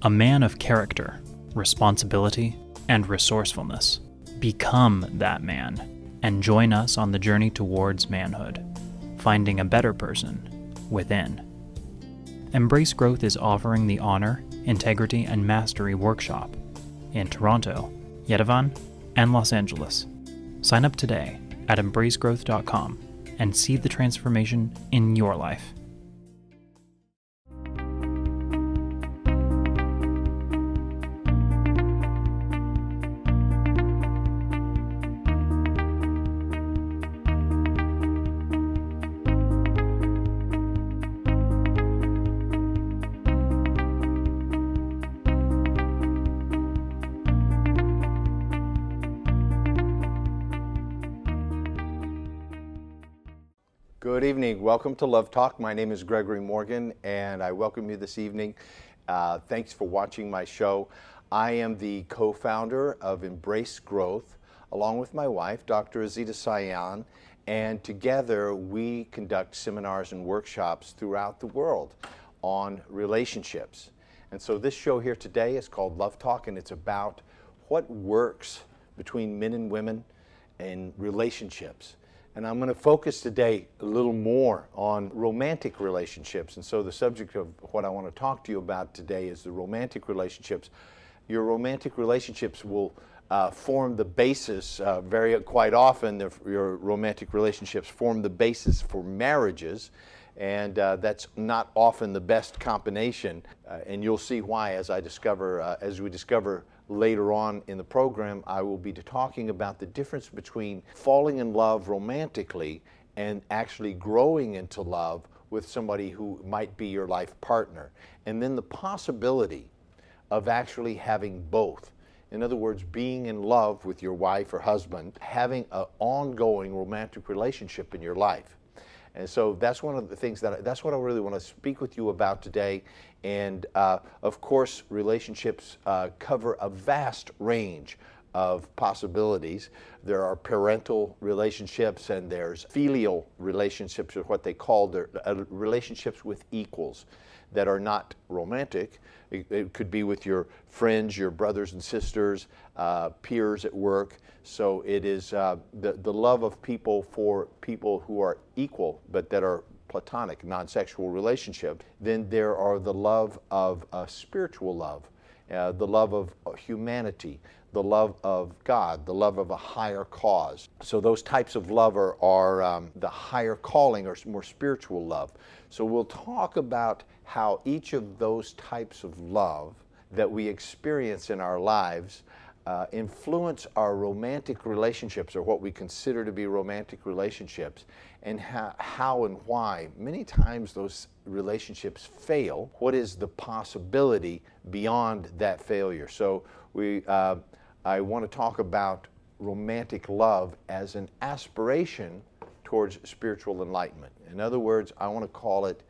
A man of character, responsibility, and resourcefulness. Become that man and join us on the journey towards manhood, finding a better person within. Embrace Growth is offering the Honor, Integrity, and Mastery Workshop in Toronto, Yerevan, and Los Angeles. Sign up today at embracegrowth.com and see the transformation in your life. Good evening. Welcome to Love Talk. My name is Gregory Morgan, and I welcome you this evening. Thanks for watching my show. I am the co-founder of Embrace Growth, along with my wife, Dr. Azita Sayan, and together we conduct seminars and workshops throughout the world on relationships. And so this show here today is called Love Talk, and it's about what works between men and women in relationships. And I'm going to focus today a little more on romantic relationships. And so the subject of what I want to talk to you about today is the romantic relationships. Your romantic relationships will form the basis, quite often your romantic relationships form the basis for marriages. And that's not often the best combination. And you'll see why as we discover later on in the program. I will be talking about the difference between falling in love romantically and actually growing into love with somebody who might be your life partner. And then the possibility of actually having both. In other words, being in love with your wife or husband, having an ongoing romantic relationship in your life. And so that's one of the things that's what I really want to speak with you about today. And of course, relationships cover a vast range of possibilities. There are parental relationships and there's filial relationships, or what they call relationships with equals that are not romantic. It could be with your friends, your brothers and sisters, peers at work. So it is the love of people for people who are equal, but that are platonic, non-sexual relationship. Then there are the love of spiritual love, the love of humanity, the love of God, the love of a higher cause. So those types of love are the higher calling or more spiritual love. So we'll talk about how each of those types of love that we experience in our lives influence our romantic relationships, or what we consider to be romantic relationships, and how and why many times those relationships fail. What is the possibility beyond that failure? So I want to talk about romantic love as an aspiration towards spiritual enlightenment. In other words, I want to call it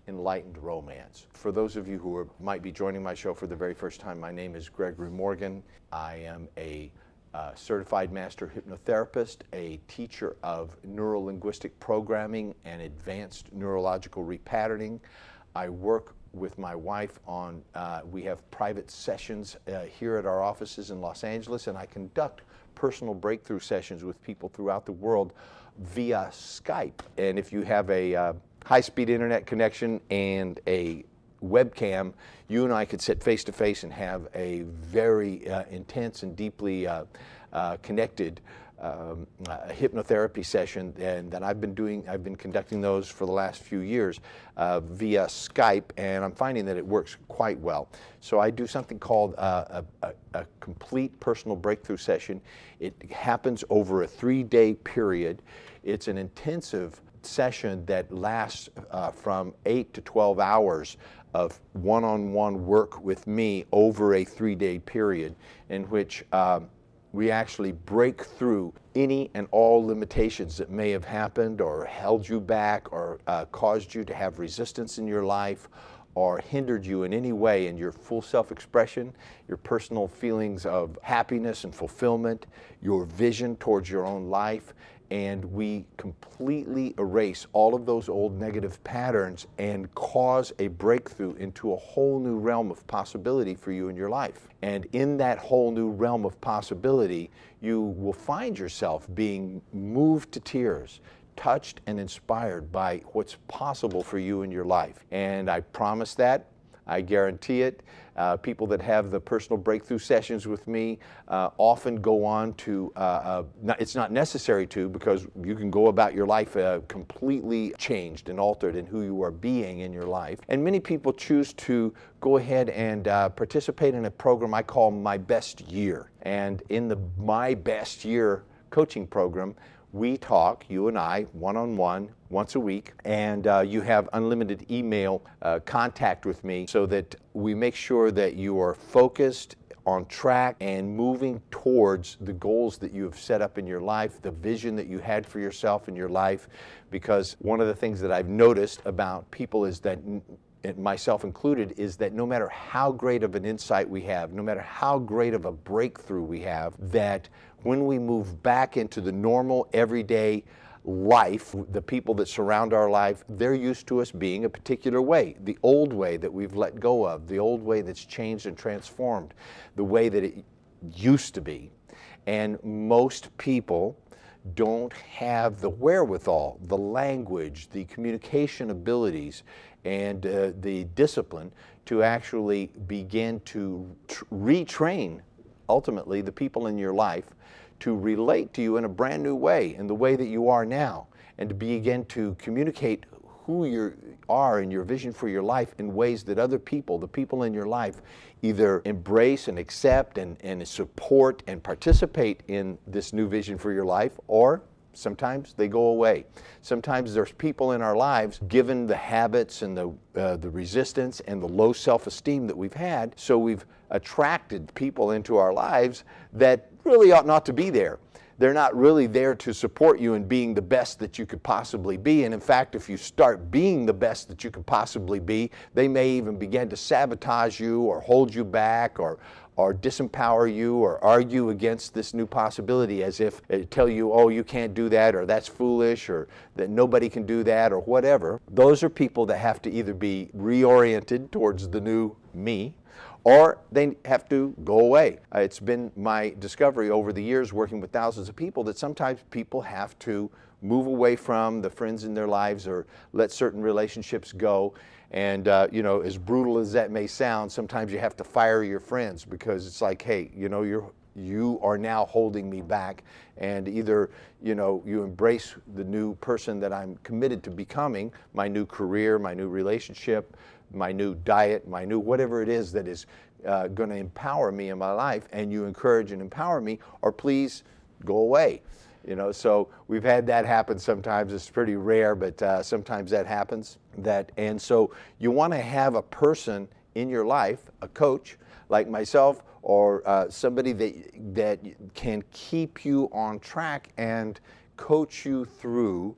enlightened romance. For those of you who might be joining my show for the very first time, my name is Gregory Morgan. I am a certified master hypnotherapist, a teacher of neuro-linguistic programming and advanced neurological repatterning. I work with my wife on, we have private sessions here at our offices in Los Angeles, and I conduct personal breakthrough sessions with people throughout the world via Skype. And if you have a high-speed internet connection and a webcam, you and I could sit face to face and have a very intense and deeply connected hypnotherapy session, and that I've been conducting those for the last few years via Skype, and I'm finding that it works quite well. So I do something called a complete personal breakthrough session. It happens over a 3-day period. It's an intensive session that lasts from 8 to 12 hours of one-on-one work with me over a 3-day period, in which we actually break through any and all limitations that may have happened or held you back or caused you to have resistance in your life or hindered you in any way in your full self-expression, your personal feelings of happiness and fulfillment, your vision towards your own life, and we completely erase all of those old negative patterns and cause a breakthrough into a whole new realm of possibility for you in your life. And in that whole new realm of possibility, you will find yourself being moved to tears, touched and inspired by what's possible for you in your life. And I promise that. I guarantee it. People that have the personal breakthrough sessions with me often go on to, it's not necessary to, because you can go about your life completely changed and altered in who you are being in your life. And many people choose to go ahead and participate in a program I call My Best Year. And in the My Best Year coaching program, we talk, you and I, one-on-one, once a week, and you have unlimited email contact with me so that we make sure that you are focused, on track, and moving towards the goals that you have set up in your life, the vision that you had for yourself in your life. Because one of the things that I've noticed about people is that, myself included, is that no matter how great of an insight we have, no matter how great of a breakthrough we have, that when we move back into the normal, everyday life, the people that surround our life, they're used to us being a particular way, the old way that we've let go of, the old way that's changed and transformed, the way that it used to be. And most people don't have the wherewithal, the language, the communication abilities, and the discipline to actually begin to retrain, ultimately, the people in your life to relate to you in a brand new way, in the way that you are now, and to begin to communicate who you are and your vision for your life in ways that other people, the people in your life, either embrace and accept and support and participate in this new vision for your life, or sometimes they go away. Sometimes there's people in our lives, given the habits and the resistance and the low self-esteem that we've had, so we've attracted people into our lives that really ought not to be there. They're not really there to support you in being the best that you could possibly be. And in fact, if you start being the best that you could possibly be, they may even begin to sabotage you or hold you back or disempower you or argue against this new possibility, as if they tell you, oh, you can't do that, or that's foolish, or that nobody can do that, or whatever. Those are people that have to either be reoriented towards the new me, or they have to go away. It's been my discovery over the years working with thousands of people that sometimes people have to move away from the friends in their lives or let certain relationships go. And you know, as brutal as that may sound, sometimes you have to fire your friends because it's like, hey, you know, you are now holding me back, and either, you know, you embrace the new person that I'm committed to becoming, my new career, my new relationship, my new diet, my new whatever it is that is going to empower me in my life, and you encourage and empower me, or please go away. You know, so we've had that happen sometimes. It's pretty rare, but sometimes that happens. And so you want to have a person in your life, a coach like myself, or somebody that can keep you on track and coach you through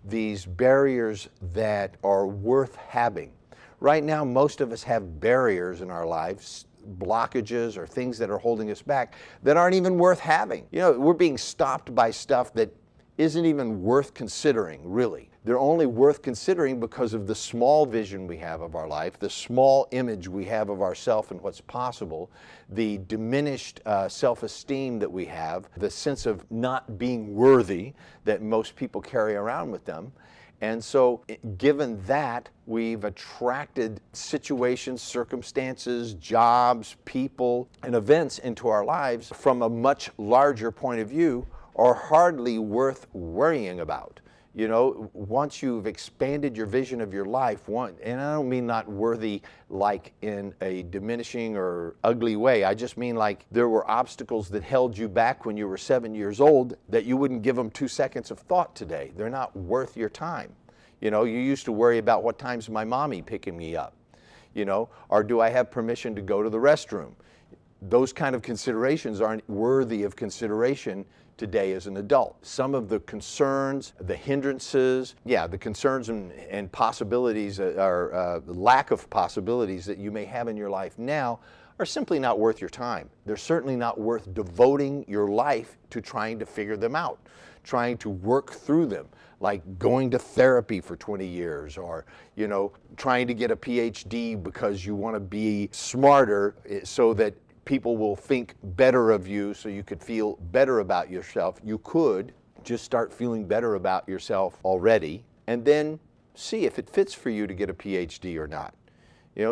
these barriers that are worth having. Right now, most of us have barriers in our lives, blockages or things that are holding us back that aren't even worth having. You know, we're being stopped by stuff that isn't even worth considering, really. They're only worth considering because of the small vision we have of our life, the small image we have of ourselves and what's possible, the diminished self-esteem that we have, the sense of not being worthy that most people carry around with them. And so, given that, we've attracted situations, circumstances, jobs, people, and events into our lives from a much larger point of view are hardly worth worrying about. You know, once you've expanded your vision of your life, and I don't mean not worthy like in a diminishing or ugly way. I just mean like there were obstacles that held you back when you were 7 years old that you wouldn't give them 2 seconds of thought today. They're not worth your time. You know, you used to worry about what time's my mommy picking me up, you know, or do I have permission to go to the restroom? those kind of considerations aren't worthy of consideration today as an adult. Some of the concerns, the hindrances, the concerns and possibilities or lack of possibilities that you may have in your life now are simply not worth your time. They're certainly not worth devoting your life to trying to figure them out, trying to work through them, like going to therapy for 20 years or, trying to get a PhD because you want to be smarter so that people will think better of you so you could feel better about yourself. You could just start feeling better about yourself already and then see if it fits for you to get a PhD or not.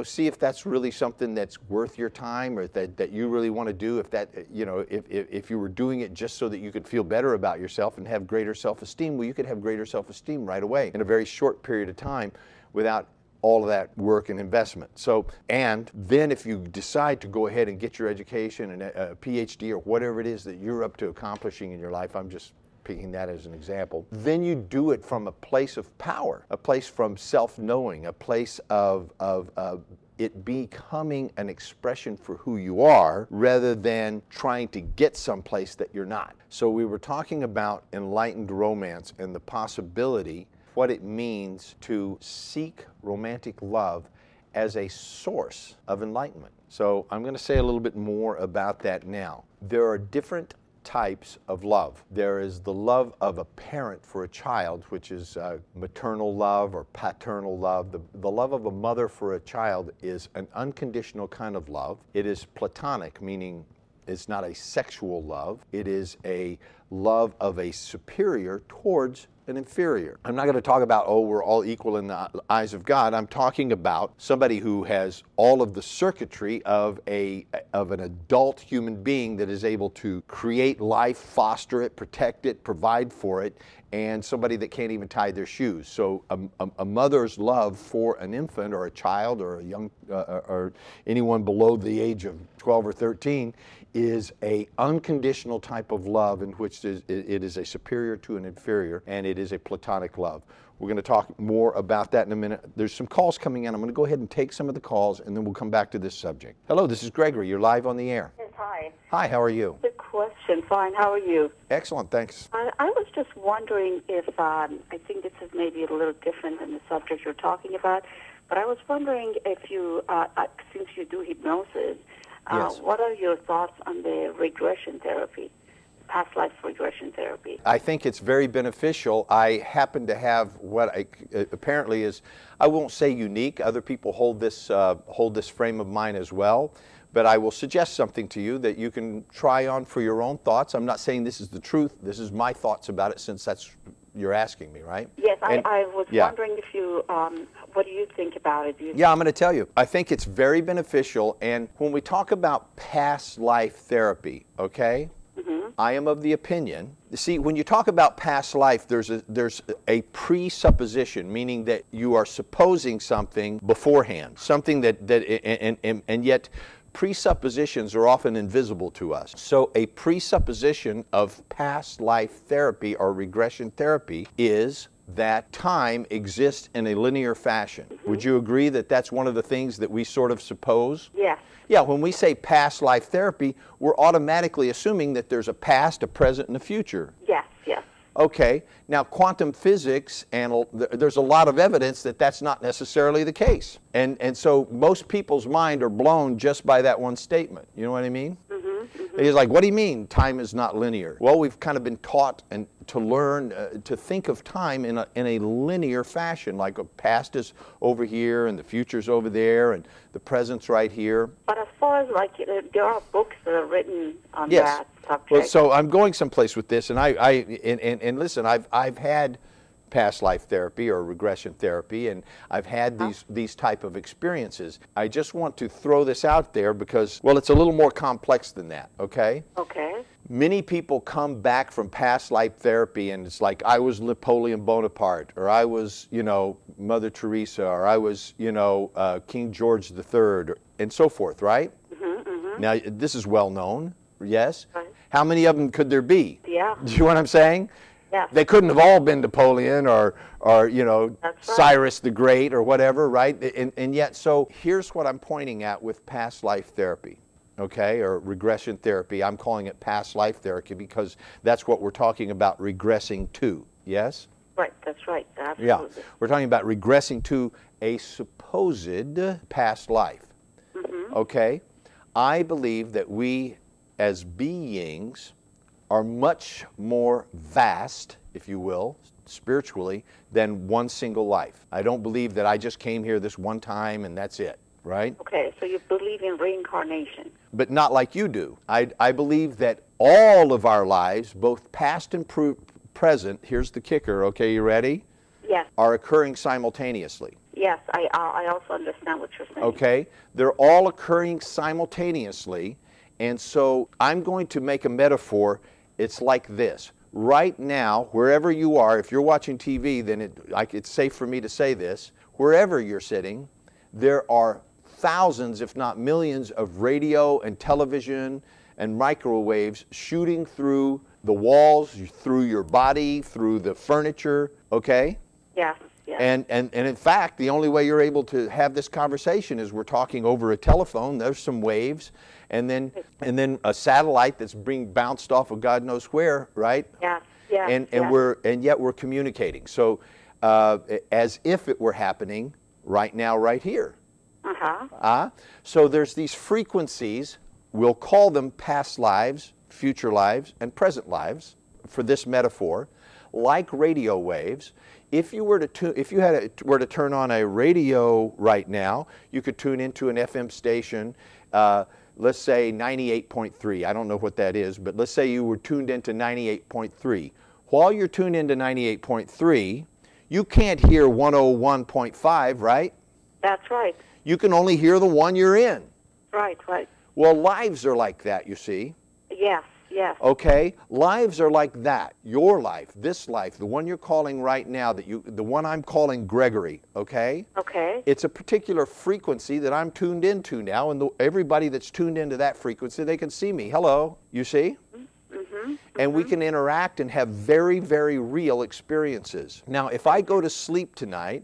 See if that's really something that's worth your time or that you really want to do. If that, if you were doing it just so that you could feel better about yourself and have greater self-esteem, well, you could have greater self-esteem right away in a very short period of time without all of that work and investment. So, and then if you decide to go ahead and get your education and a PhD or whatever it is that you're up to accomplishing in your life, I'm just picking that as an example, then you do it from a place of power, a place from self-knowing, a place of it becoming an expression for who you are rather than trying to get someplace that you're not. So we were talking about enlightened romance and the possibility, what it means to seek romantic love as a source of enlightenment. So I'm going to say a little bit more about that now. There are different types of love. There is the love of a parent for a child, which is maternal love or paternal love. The love of a mother for a child is an unconditional kind of love. It is platonic, meaning it's not a sexual love. It is a love of a superior towards an inferior. I'm not going to talk about, we're all equal in the eyes of God. I'm talking about somebody who has all of the circuitry of an adult human being that is able to create life, foster it, protect it, provide for it, and somebody that can't even tie their shoes. So a mother's love for an infant or a child or a young or anyone below the age of 12 or 13 is a unconditional type of love in which it is a superior to an inferior, and it is a platonic love. We're going to talk more about that in a minute. There's some calls coming in. I'm going to go ahead and take some of the calls, and then we'll come back to this subject. Hello, this is Gregory. You're live on the air. Yes, hi. Hi, how are you? Good question. Fine. How are you? Excellent, thanks. I was just wondering if, I think this is maybe a little different than the subject you're talking about, but I was wondering if you, since you do hypnosis, yes. What are your thoughts on the regression therapy, past life regression therapy? I think it's very beneficial. I happen to have what apparently is, I won't say unique, other people hold this frame of mind as well, but I will suggest something to you that you can try on for your own thoughts. I'm not saying this is the truth, this is my thoughts about it since that's, you're asking me, right? Yes, I was wondering if you, what do you think about it? Yeah, I'm going to tell you. I think it's very beneficial, and when we talk about past life therapy, okay, I am of the opinion, see, when you talk about past life, there's a presupposition, meaning that you are supposing something beforehand, something and yet presuppositions are often invisible to us. So a presupposition of past life therapy or regression therapy is that time exists in a linear fashion. Would you agree that that's one of the things that we sort of suppose? Yes. Yeah, when we say past life therapy, we're automatically assuming that there's a past, a present, and a future. Yes, yes. Okay, now quantum physics, and there's a lot of evidence that that's not necessarily the case. And so most people's mind are blown just by that one statement. You know what I mean? He's like, what do you mean time is not linear? Well, we've kind of been taught and to learn to think of time in a linear fashion, like a past is over here and the future's over there and the present's right here. But as far as like there are books that are written on Yes. that subject. Well, so I'm going someplace with this, and and listen, I've had past life therapy or regression therapy, and I've had these type of experiences. I just want to throw this out there because, well, it's a little more complex than that, okay? Okay. Many people come back from past life therapy and it's like, I was Napoleon Bonaparte, or I was, Mother Teresa, or I was, King George III, and so forth, right? Now, this is well known, yes? Right. How many of them could there be? Yeah. Do you know what I'm saying? Yeah. They couldn't have all been Napoleon or That's right. Cyrus the Great or whatever, right? And yet, so here's what I'm pointing at with past life therapy. okay, or regression therapy. I'm calling it past life therapy because that's what we're talking about regressing to, yes? Right, that's right. Absolutely. Yeah, we're talking about regressing to a supposed past life, okay? I believe that we as beings are much more vast, if you will, spiritually, than one single life. I don't believe that I just came here this one time and that's it, right? Okay, so you believe in reincarnation. But not like you do. I believe that all of our lives, both past and present, here's the kicker, okay, you ready? Yes. Are occurring simultaneously. Yes, I also understand what you're saying. Okay? They're all occurring simultaneously, and so I'm going to make a metaphor. It's like this. Right now, wherever you are, if you're watching TV, then it's safe for me to say this, wherever you're sitting, there are thousands, if not millions, of radio and television and microwaves shooting through the walls, through your body, through the furniture, okay? Yes, yes. And in fact, the only way you're able to have this conversation is we're talking over a telephone. There's some waves, and then a satellite that's being bounced off of God knows where, right? Yes, yes. And yet we're communicating. So as if it were happening right now, right here. So there's these frequencies. We'll call them past lives, future lives, and present lives for this metaphor, like radio waves. If you were to turn on a radio right now, you could tune into an FM station, let's say 98.3. I don't know what that is, but let's say you were tuned into 98.3. While you're tuned into 98.3, you can't hear 101.5, right? That's right. You can only hear the one you're in. Right, right. Well, lives are like that, you see. Yes, yes. Okay? Lives are like that. Your life, this life, the one you're calling right now, the one I'm calling Gregory, okay? Okay. It's a particular frequency that I'm tuned into now, and everybody that's tuned into that frequency, they can see me. Hello, you see? And we can interact and have very, very real experiences. Now, if I go to sleep tonight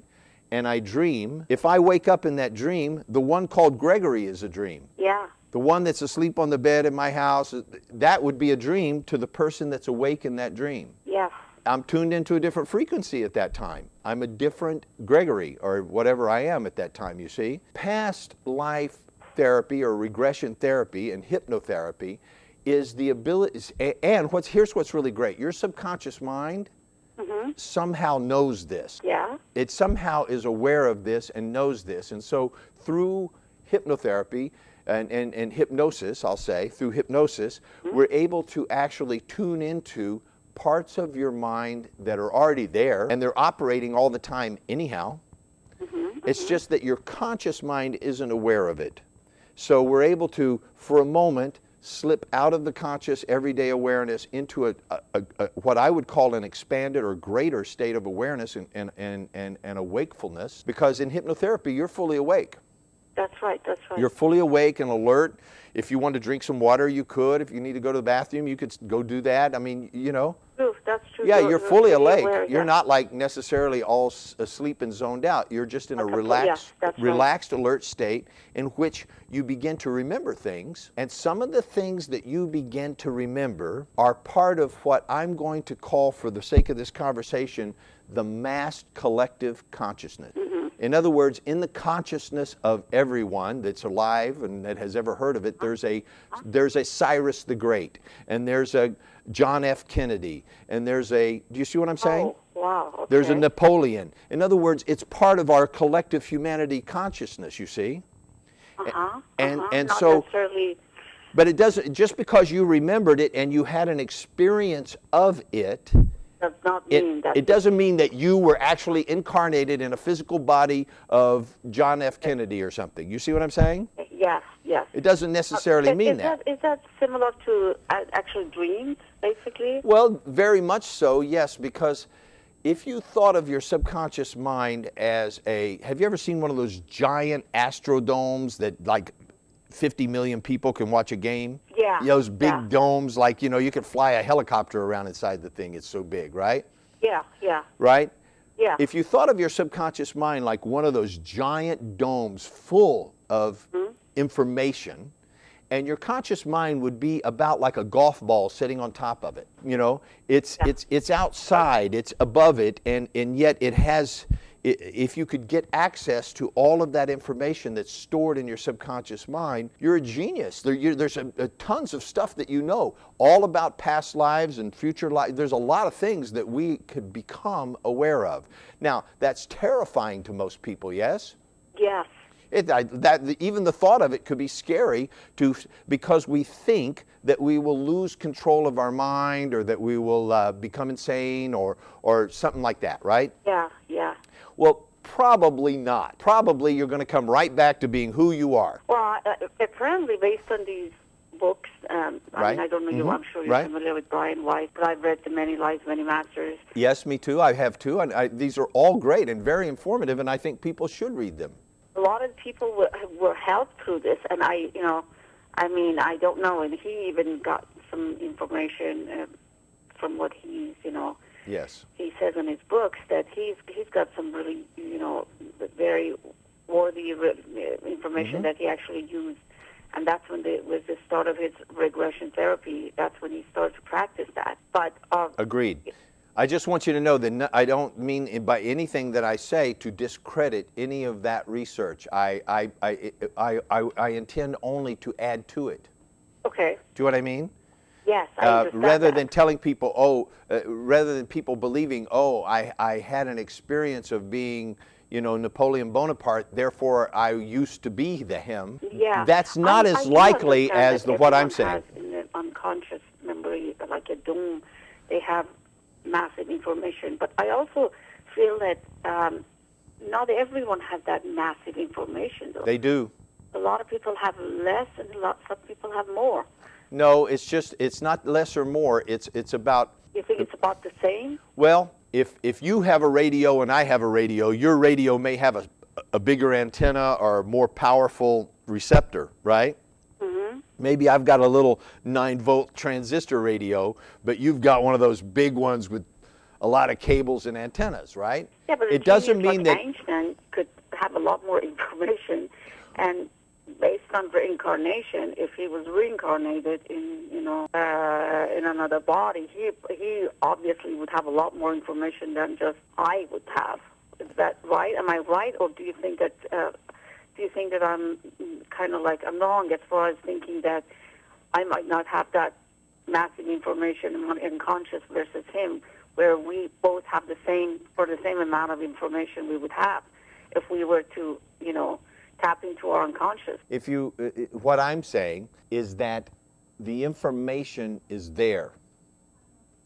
and I dream, if I wake up in that dream, the one called Gregory is a dream. Yeah. The one that's asleep on the bed in my house, that would be a dream to the person that's awake in that dream. Yes. I'm tuned into a different frequency at that time. I'm a different Gregory, or whatever I am at that time, you see. Past life therapy or regression therapy and hypnotherapy is the ability, and here's what's really great. Your subconscious mind somehow knows this. Yeah. It somehow is aware of this and knows this. And so through hypnotherapy and hypnosis, I'll say, through hypnosis, we're able to actually tune into parts of your mind that are already there, and they're operating all the time anyhow. It's just that your conscious mind isn't aware of it. So we're able to, for a moment, slip out of the conscious everyday awareness into what I would call an expanded or greater state of awareness and a wakefulness, because in hypnotherapy you're fully awake. That's right, that's right. You're fully awake and alert. If you want to drink some water, you could. If you need to go to the bathroom, you could go do that. I mean, you know. True, that's true. Yeah, you're fully awake. Aware, you're not like necessarily all asleep and zoned out. You're just in a relaxed, alert state in which you begin to remember things. And some of the things that you begin to remember are part of what I'm going to call, for the sake of this conversation, the massed collective consciousness. In other words, in the consciousness of everyone that's alive and that has ever heard of it, there's a Cyrus the Great, and there's a John F. Kennedy, and there's a, do you see what I'm saying? Oh, wow. Okay. There's a Napoleon. In other words, it's part of our collective humanity consciousness, you see? And not so, necessarily. but it doesn't, just because you remembered it and you had an experience of it, Does not mean that. It doesn't mean that you were actually incarnated in a physical body of John F. Kennedy or something. You see what I'm saying? Yes, yes. It doesn't necessarily mean that. Is that similar to actual dreams, basically? Well, very much so, yes, because if you thought of your subconscious mind as have you ever seen one of those giant astrodomes that like 50 million people can watch a game? Yeah. Those big domes, like, you know, you could fly a helicopter around inside the thing. It's so big, right? Yeah, yeah. Right? Yeah. If you thought of your subconscious mind like one of those giant domes full of information, and your conscious mind would be about like a golf ball sitting on top of it. You know, it's outside, it's above it, and yet it has. If you could get access to all of that information that's stored in your subconscious mind, you're a genius. There's tons of stuff that you know, all about past lives and future lives. There's a lot of things that we could become aware of. Now, that's terrifying to most people, yes? Yes. Even the thought of it could be scary because we think that we will lose control of our mind, or that we will become insane, or something like that, right? Yeah, yeah. Well, probably not. Probably you're going to come right back to being who you are. Well, apparently based on these books, I mean, I don't know you, I'm sure you're familiar with Brian Weiss, but I've read The Many Lives, Many Masters. Yes, me too. I have too. And these are all great and very informative, and I think people should read them. A lot of people were helped through this, and I don't know, and he even got some information from what he's, yes, he says in his books that he's got some really, very worthy information that he actually used, and that's when with the start of his regression therapy, that's when he started to practice that. But agreed. I just want you to know that I don't mean by anything that I say to discredit any of that research. I intend only to add to it. Okay. Do you know what I mean? Yes, I understand rather than telling people, rather than people believing, I had an experience of being, Napoleon Bonaparte, therefore I used to be him. Yeah. That's not as likely as what I'm saying. In the unconscious memory, like a dome, they have massive information, but I also feel that not everyone has that massive information, though. They do. A lot of people have less, and some people have more. No, it's not less or more. It's about. You think it's about the same? Well, if you have a radio and I have a radio, your radio may have a bigger antenna or a more powerful receptor, right? Maybe I've got a little 9-volt transistor radio, but you've got one of those big ones with a lot of cables and antennas, right? Yeah, but it doesn't mean that Einstein could have a lot more information, and based on reincarnation, if he was reincarnated in in another body, he obviously would have a lot more information than just I would have. Is that right? Am I right, or do you think that? Do you think that I'm kind of like I'm wrong as far as thinking that I might not have that massive information in conscious versus him, where we both have the same amount of information we would have if we were to, tap into our unconscious? What I'm saying is that the information is there,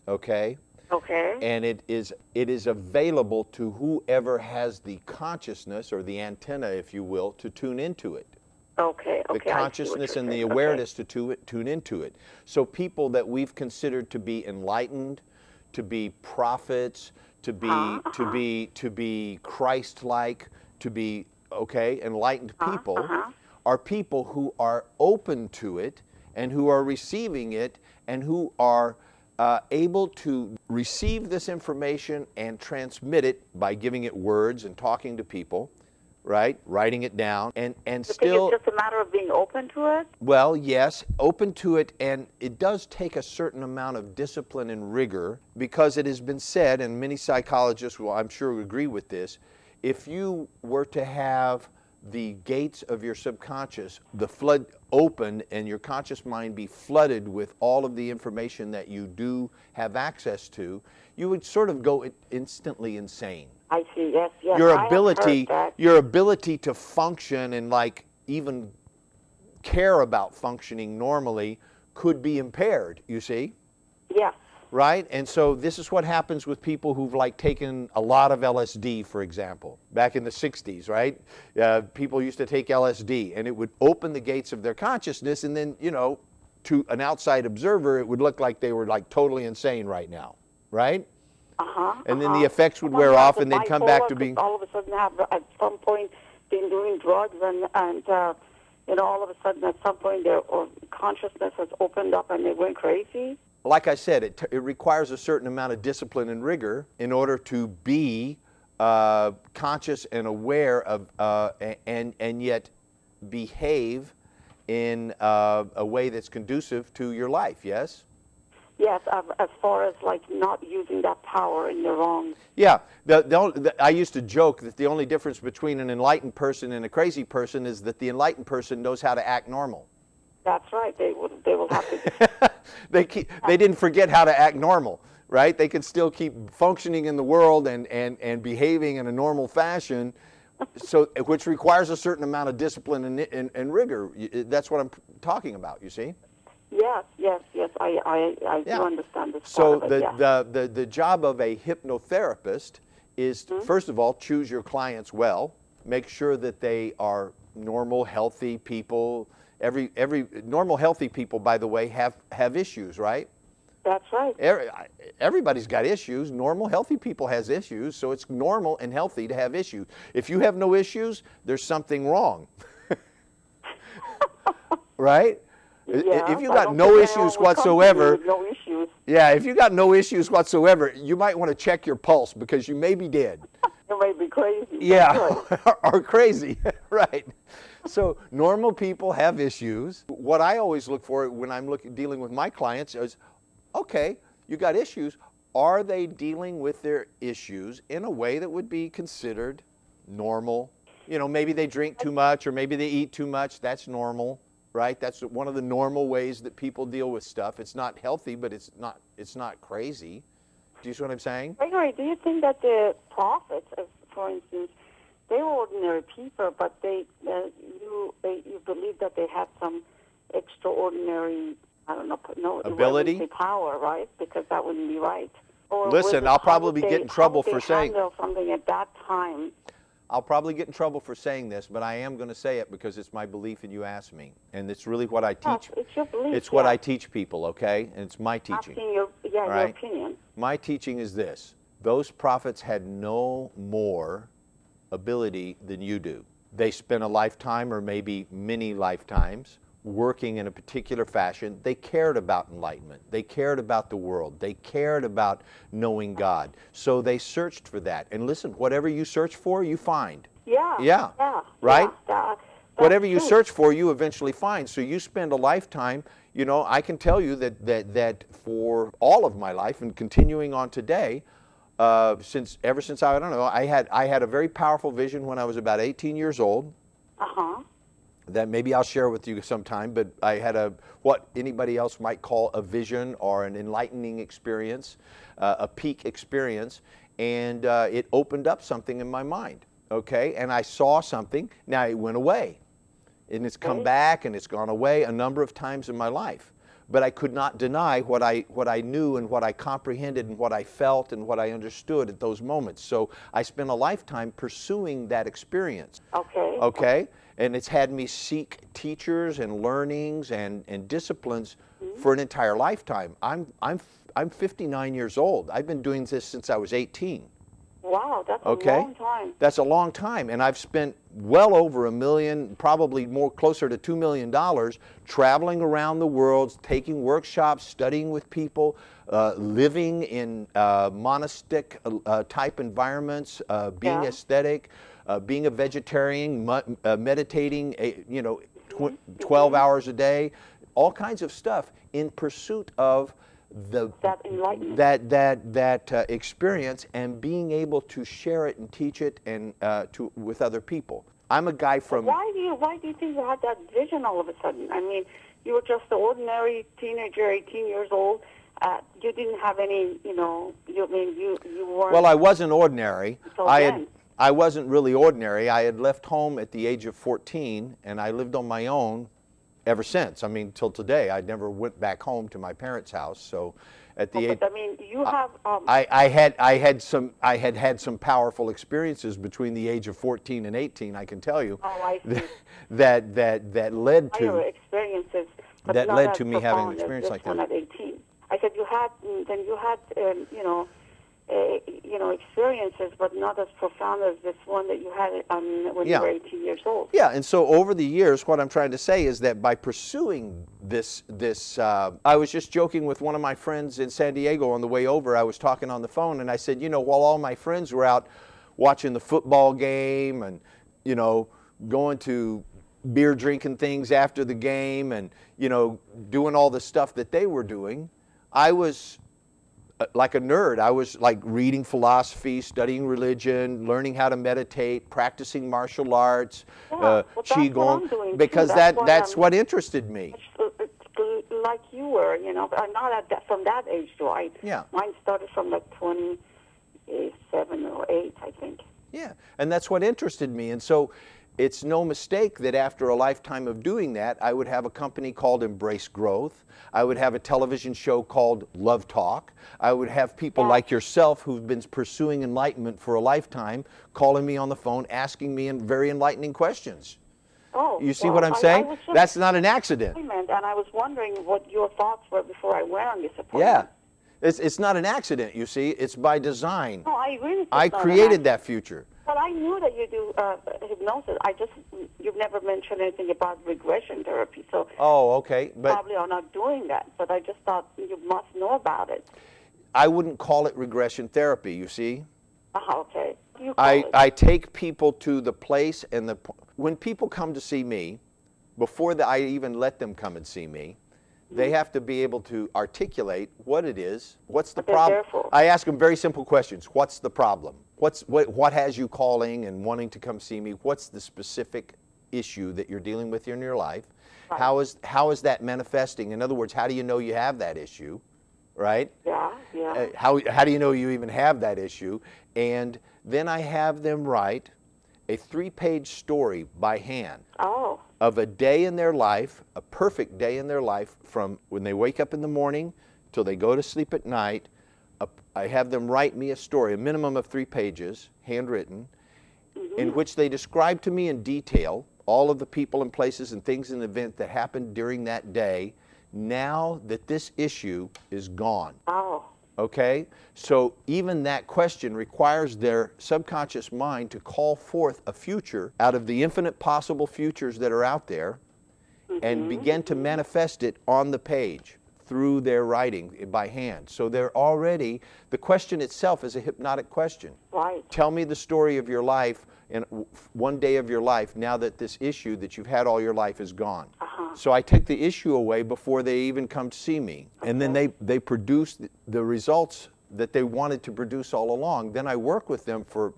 okay? Okay. And it is available to whoever has the consciousness or the antenna, if you will, to tune into it. Okay. The consciousness and the awareness to tune into it. So people that we've considered to be enlightened, to be prophets, to be Christ-like, to be enlightened people, are people who are open to it and who are receiving it and who are able to receive this information and transmit it by giving it words and talking to people, right? Writing it down, and still. It's just a matter of being open to it? Well, yes, open to it, and it does take a certain amount of discipline and rigor, because it has been said, and many psychologists will, I'm sure, agree with this, if you were to have the gates of your subconscious, the flood open, and your conscious mind be flooded with all of the information that you do have access to, you would sort of go instantly insane. I see. Yes. Your ability to function and even care about functioning normally could be impaired, you see? Yeah. Right? And so this is what happens with people who've taken a lot of LSD, for example. Back in the 60s, right? People used to take LSD, and it would open the gates of their consciousness, and then, to an outside observer, it would look like they were totally insane right now, right? And then the effects would wear off, and they'd come back to being. All of a sudden, have at some point been doing drugs, and all of a sudden, at some point, their consciousness has opened up, and they went crazy. Like I said, it requires a certain amount of discipline and rigor in order to be conscious and aware of, and yet behave in a way that's conducive to your life, yes? Yes, as far as like not using that power in the wrong. Yeah, I used to joke that the only difference between an enlightened person and a crazy person is that the enlightened person knows how to act normal. That's right. They will have to. They didn't forget how to act normal, right? They can still keep functioning in the world and behaving in a normal fashion, so which requires a certain amount of discipline and rigor. That's what I'm talking about. You see? Yes. I Yeah. do understand this. So part of it, the job of a hypnotherapist is to, first of all, choose your clients well. Make sure that they are normal, healthy people. Every normal, healthy people, by the way, have issues, right? That's right. Everybody's got issues. Normal, healthy people has issues, so it's normal and healthy to have issues. If you have no issues, there's something wrong, right? Yeah, if you I got don't no think issues anyone would come to me whatsoever, with no issues. yeah, if you got no issues whatsoever, you might want to check your pulse because you may be dead. You may be crazy. Yeah, or crazy, right. So normal people have issues. What I always look for when I'm dealing with my clients is, okay, you got issues. Are they dealing with their issues in a way that would be considered normal? You know, maybe they drink too much or maybe they eat too much. That's normal, right? That's one of the normal ways that people deal with stuff. It's not healthy, but it's not crazy. Do you see what I'm saying? Gregory, do you think that the prophets, for instance, they were ordinary people, but you believe that they had some extraordinary, I don't know, ability, power, right? Because that wouldn't be right. Or listen, I'll probably get in trouble for saying something at that time. I'll probably get in trouble for saying this, but I am going to say it because it's my belief and you asked me. And it's really what I teach. Yes, it's your belief. It's what I teach people, okay? And it's my teaching. Asking your opinion. My teaching is this. Those prophets had no more ability than you do. They spent a lifetime or maybe many lifetimes working in a particular fashion. They cared about enlightenment. They cared about the world. They cared about knowing God. So they searched for that. And listen, whatever you search for, you find. Yeah. Right? Whatever you true. search for, you eventually find. So you spend a lifetime, you know, I can tell you that for all of my life and continuing on today, ever since I don't know, I had a very powerful vision when I was about 18 years old. That maybe I'll share with you sometime, but I had what anybody else might call a vision or an enlightening experience, a peak experience, and it opened up something in my mind, okay? And I saw something, now it went away, and it's come back and it's gone away a number of times in my life. But I could not deny what I knew and what I comprehended and what I felt and what I understood at those moments. So I spent a lifetime pursuing that experience. Okay? And it's had me seek teachers and learnings and disciplines for an entire lifetime. I'm 59 years old. I've been doing this since I was 18. Wow, that's a long time. That's a long time, and I've spent well over $1 million, probably more closer to $2 million, traveling around the world, taking workshops, studying with people, living in monastic type environments, being aesthetic, being a vegetarian, meditating, 12 hours a day, all kinds of stuff in pursuit of that experience and being able to share it and teach it and with other people. I'm a guy from. Why do you think you had that vision all of a sudden? I mean, you were just an ordinary teenager, 18 years old. You didn't have any, you weren't. Well, I wasn't ordinary. I wasn't really ordinary. I had left home at the age of 14, and I lived on my own ever since. I mean, till today, I never went back home to my parents' house. So, at the age, I mean, you have. I had had some powerful experiences between the age of 14 and 18. I can tell you. Oh, I see. that led to experiences. That led to me having an experience like that. At 18, I said you had experiences, but not as profound as this one that you had when you were 18 years old. Yeah, and so over the years, what I'm trying to say is that by pursuing this, I was just joking with one of my friends in San Diego on the way over. I was talking on the phone, and I said, while all my friends were out watching the football game and, going to beer drinking things after the game and, you know, doing all the stuff that they were doing. I was like a nerd. I was like reading philosophy, studying religion, learning how to meditate, practicing martial arts, qigong, because that's what interested me. Like you were, you know, but I'm not at that, from that age, though. Yeah. Mine started from like 27 or 8, I think. Yeah, and that's what interested me. And so it's no mistake that after a lifetime of doing that, I would have a company called Embrace Growth. I would have a television show called Love Talk. I would have people like yourself who've been pursuing enlightenment for a lifetime calling me on the phone, asking me very enlightening questions. Oh, you see what I'm saying? That's not an accident. And I was wondering what your thoughts were before I went on this appointment. Yeah. It's not an accident, you see. It's by design. No, I agree with you. I created that future. Well, I knew that you do hypnosis. You've never mentioned anything about regression therapy, so oh, okay, but probably are not doing that. But I just thought you must know about it. I wouldn't call it regression therapy. You see? Okay. You call it? I take people to the place and when people come to see me, before I even let them come and see me, they have to be able to articulate what it is. What's the problem? I ask them very simple questions. What's the problem? What has you calling and wanting to come see me? What's the specific issue that you're dealing with in your life? Right. How is that manifesting? In other words, how do you know you have that issue? Right? Yeah, yeah. How do you know you even have that issue? And then I have them write a 3-page story by hand. Oh. Of a day in their life, a perfect day in their life, from when they wake up in the morning till they go to sleep at night. I have them write me a story, a minimum of 3 pages, handwritten, in which they describe to me in detail all of the people and places and things and events that happened during that day, now that this issue is gone. Oh. Okay? So even that question requires their subconscious mind to call forth a future out of the infinite possible futures that are out there and begin to manifest it on the page through their writing by hand. So they're already, the question itself is a hypnotic question. Right. Tell me the story of your life in one day of your life now that this issue that you've had all your life is gone. So I take the issue away before they even come to see me. And then they produce the results that they wanted to produce all along. Then I work with them for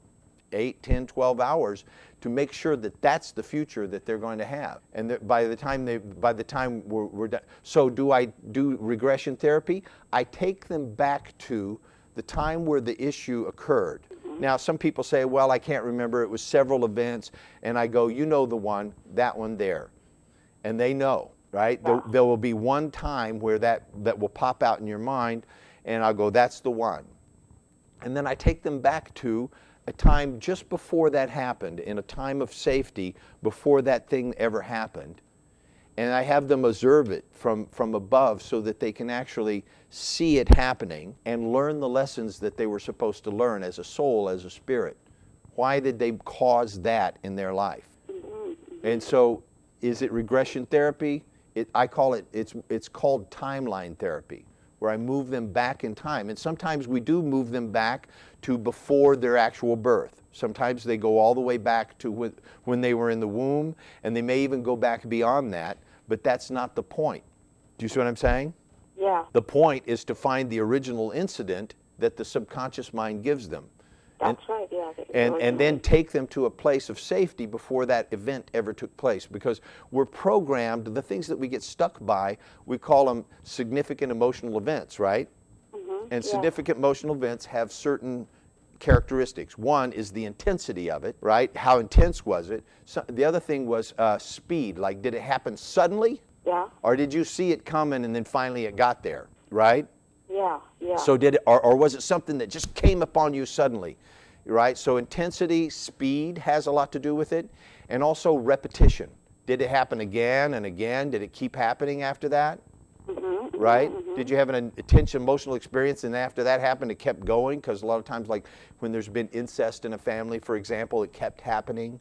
8, 10, 12 hours to make sure that that's the future that they're going to have. And that by the time we're done. So do I do regression therapy? I take them back to the time where the issue occurred. Now, some people say, well, I can't remember. It was several events. And I go, you know the one, that one there. And they know, right? There will be one time where that will pop out in your mind, and I'll go, that's the one. And then I take them back to a time just before that happened, in a time of safety before that thing ever happened. And I have them observe it from above so that they can actually see it happening and learn the lessons that they were supposed to learn as a soul, as a spirit. Why did they cause that in their life? And so, is it regression therapy? I call it, it's called timeline therapy, where I move them back in time. And sometimes we do move them back to before their actual birth. Sometimes they go all the way back to when they were in the womb, and they may even go back beyond that, but that's not the point. Do you see what I'm saying? Yeah. The point is to find the original incident that the subconscious mind gives them. That's right, yeah. And then take them to a place of safety before that event ever took place. Because we're programmed, the things that we get stuck by, we call them significant emotional events, right? And significant emotional events have certain characteristics. One is the intensity of it, right? How intense was it? So, the other thing was speed. Like, did it happen suddenly? Yeah. Or did you see it coming and then finally it got there, right? Yeah, yeah. So did it, or was it something that just came upon you suddenly, right? So intensity, speed has a lot to do with it, and also repetition. Did it happen again and again? Did it keep happening after that? Right? Did you have an intense emotional experience and after that happened, it kept going? Because a lot of times, like when there's been incest in a family, for example, it kept happening.